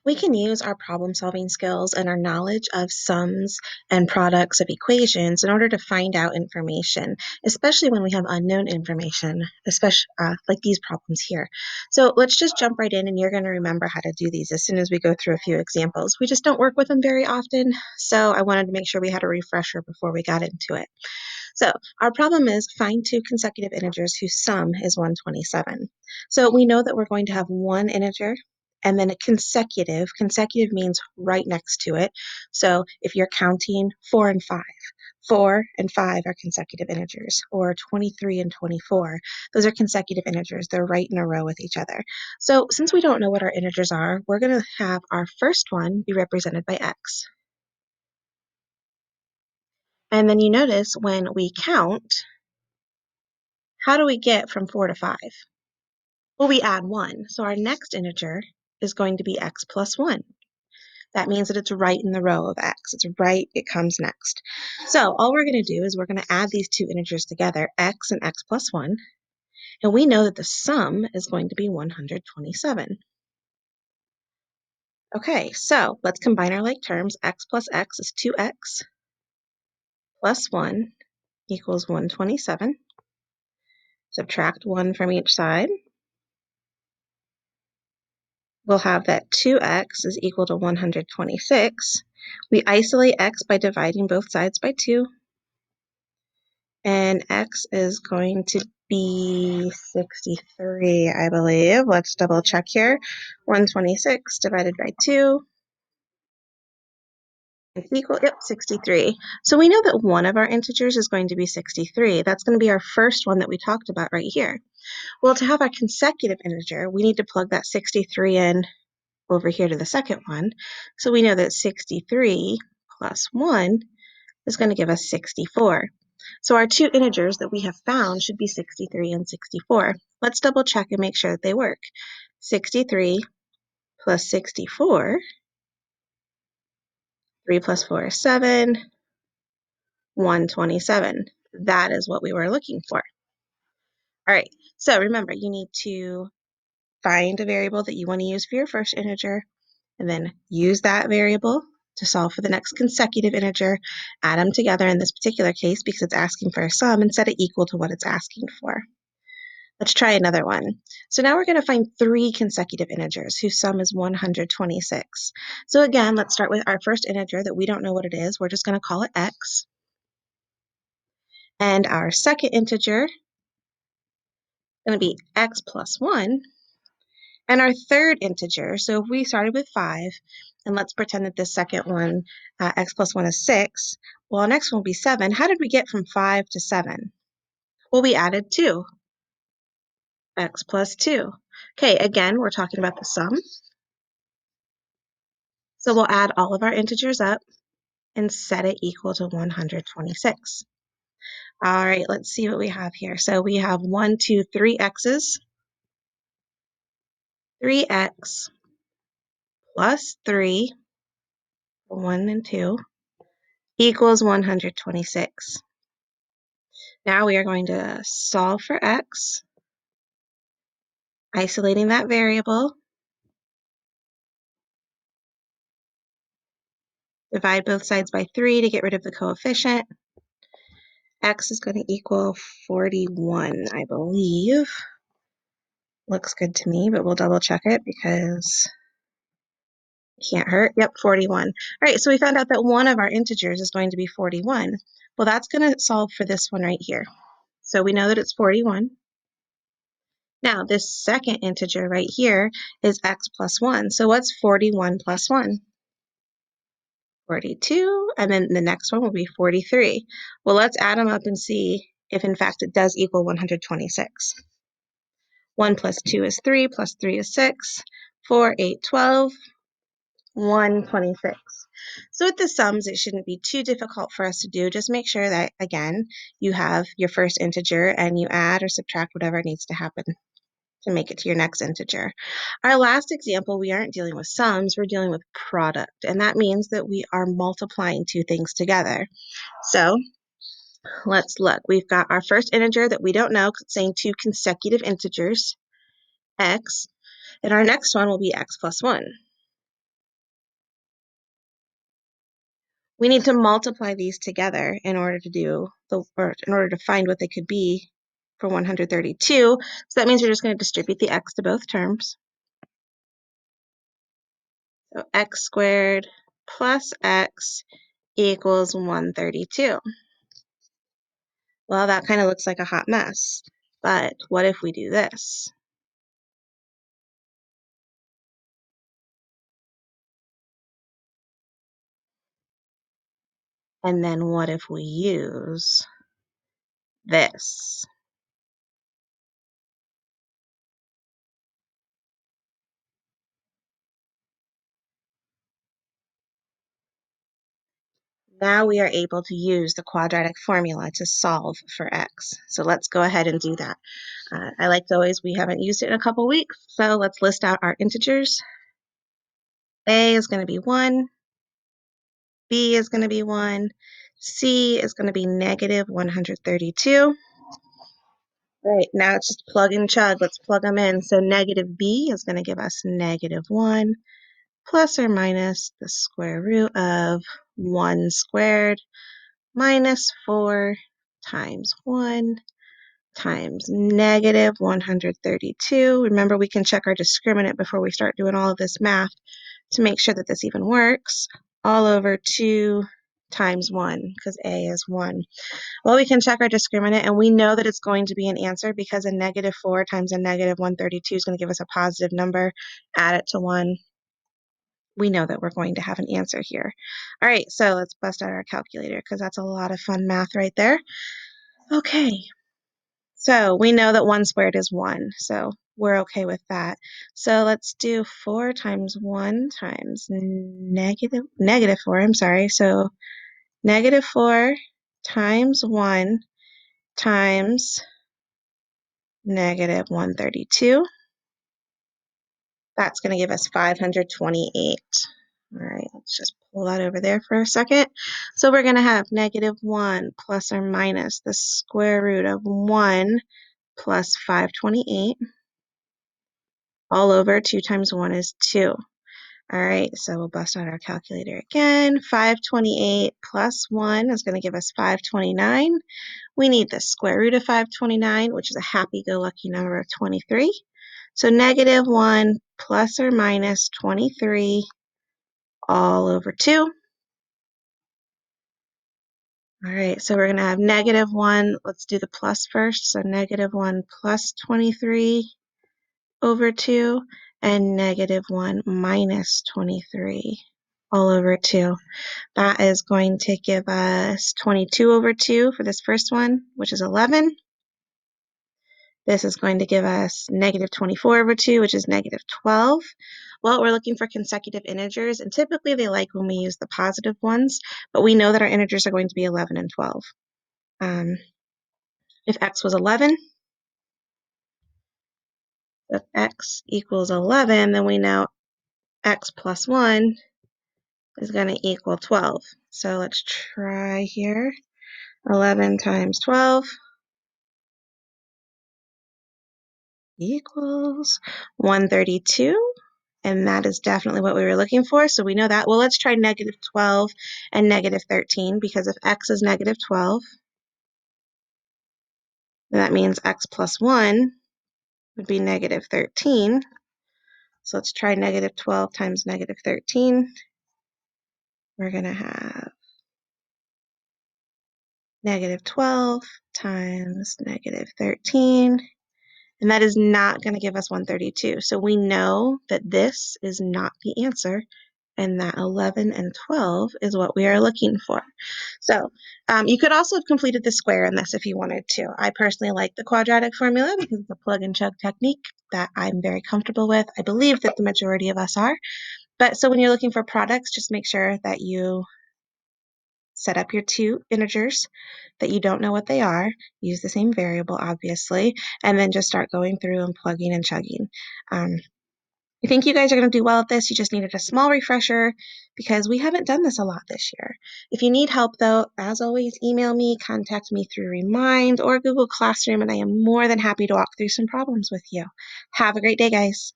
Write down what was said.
We can use our problem-solving skills and our knowledge of sums and products of equations in order to find out information, especially when we have unknown information, especially like these problems here. So let's just jump right in, and you're going to remember how to do these as soon as we go through a few examples. We just don't work with them very often, so I wanted to make sure we had a refresher before we got into it. So our problem is find two consecutive integers whose sum is 127. So we know that we're going to have one integer and then a consecutive. Consecutive means right next to it. So if you're counting 4 and 5, 4 and 5 are consecutive integers, or 23 and 24. Those are consecutive integers. They're right in a row with each other. So since we don't know what our integers are, we're going to have our first one be represented by x. And then you notice when we count, how do we get from 4 to 5? Well, we add 1. So our next integer is going to be x plus 1. That means that it's right in the row of x. It's right, it comes next. So all we're going to do is we're going to add these two integers together, x and x plus 1, and we know that the sum is going to be 127. Okay, so let's combine our like terms. X plus x is 2x plus 1 equals 127. Subtract 1 from each side. We'll have that 2x is equal to 126. We isolate x by dividing both sides by 2. And x is going to be 63, I believe. Let's double check here. 126 divided by 2 is equal, yep, 63. So we know that one of our integers is going to be 63. That's going to be our first one that we talked about right here. Well, to have our consecutive integer, we need to plug that 63 in over here to the second one. So we know that 63 plus 1 is going to give us 64. So our two integers that we have found should be 63 and 64. Let's double check and make sure that they work. 63 plus 64, 3 plus 4 is 7, 127. That is what we were looking for. All right, so remember, you need to find a variable that you want to use for your first integer, and then use that variable to solve for the next consecutive integer, add them together in this particular case because it's asking for a sum, and set it equal to what it's asking for. Let's try another one. So now we're going to find three consecutive integers whose sum is 126. So again, let's start with our first integer that we don't know what it is. We're just going to call it x. And our second integer is going to be x plus 1. And our third integer, so if we started with 5, and let's pretend that this second one, x plus 1 is 6, well, our next one will be 7. How did we get from 5 to 7? Well, we added 2, x plus 2. Okay, again, we're talking about the sum. So we'll add all of our integers up and set it equal to 126. All right, let's see what we have here. So we have 1, 2, 3 x's, 3x plus 3, 1 and 2, equals 126. Now we are going to solve for x, isolating that variable, divide both sides by 3 to get rid of the coefficient. X is going to equal 41, I believe. Looks good to me, but we'll double check it because can't hurt. Yep, 41. All right, so we found out that one of our integers is going to be 41. Well, that's going to solve for this one right here. So we know that it's 41. Now, this second integer right here is x plus 1. So what's 41 plus 1? 42, and then the next one will be 43. Well, let's add them up and see if, in fact, it does equal 126. 1 plus 2 is 3, plus 3 is 6, 4, 8, 12, 126. So with the sums, it shouldn't be too difficult for us to do. Just make sure that, again, you have your first integer and you add or subtract whatever needs to happen to make it to your next integer. Our last example, we aren't dealing with sums, we're dealing with product, and that means that we are multiplying two things together. So let's look. We've got our first integer that we don't know, saying two consecutive integers, x, and our next one will be x plus 1. We need to multiply these together in order to find what they could be for 132. So that means we're just going to distribute the x to both terms. So x squared plus x equals 132. Well, that kind of looks like a hot mess. But what if we do this? And then what if we use this? Now we are able to use the quadratic formula to solve for x. So let's go ahead and do that. I like to always, we haven't used it in a couple weeks, so let's list out our integers. A is going to be 1, B is going to be 1, C is going to be negative 132. All right, now it's just plug and chug. Let's plug them in. So negative B is going to give us negative 1 plus or minus the square root of 1 squared minus 4 times 1 times negative 132. Remember, we can check our discriminant before we start doing all of this math to make sure that this even works. All over 2 times 1, because A is 1. Well, we can check our discriminant, and we know that it's going to be an answer because a negative 4 times a negative 132 is going to give us a positive number. Add it to 1. We know that we're going to have an answer here. All right, so let's bust out our calculator because that's a lot of fun math right there. Okay, so we know that 1 squared is 1, so we're okay with that. So let's do 4 times 1 times negative 4, I'm sorry. So negative 4 times 1 times negative 132. That's going to give us 528. All right, let's just pull that over there for a second. So we're going to have negative 1 plus or minus the square root of 1 plus 528 all over 2 times 1 is 2. All right, so we'll bust out our calculator again. 528 plus 1 is going to give us 529. We need the square root of 529, which is a happy-go-lucky number of 23. So negative 1 plus or minus 23 all over 2. All right, so we're going to have negative 1. Let's do the plus first. So negative 1 plus 23 over 2 and negative 1 minus 23 all over 2. That is going to give us 22 over 2 for this first one, which is 11. This is going to give us negative 24 over 2, which is negative 12. Well, we're looking for consecutive integers, and typically they like when we use the positive ones, but we know that our integers are going to be 11 and 12. If x was 11, if x equals 11, then we know x plus 1 is going to equal 12. So let's try here. 11 times 12 equals 132. And that is definitely what we were looking for. So we know that. Well, let's try negative 12 and negative 13, because if x is negative 12, then that means x plus 1 would be negative 13. So let's try negative 12 times negative 13. We're going to have negative 12 times negative 13. And that is not going to give us 132. So we know that this is not the answer, and that 11 and 12 is what we are looking for. So you could also have completed the square in this if you wanted to. I personally like the quadratic formula because it's a plug and chug technique that I'm very comfortable with. I believe that the majority of us are. But so when you're looking for products, just make sure that you set up your two integers that you don't know what they are, use the same variable, obviously, and then just start going through and plugging and chugging. I think you guys are going to do well at this. You just needed a small refresher because we haven't done this a lot this year. If you need help, though, as always, email me, contact me through Remind or Google Classroom, and I am more than happy to walk through some problems with you. Have a great day, guys.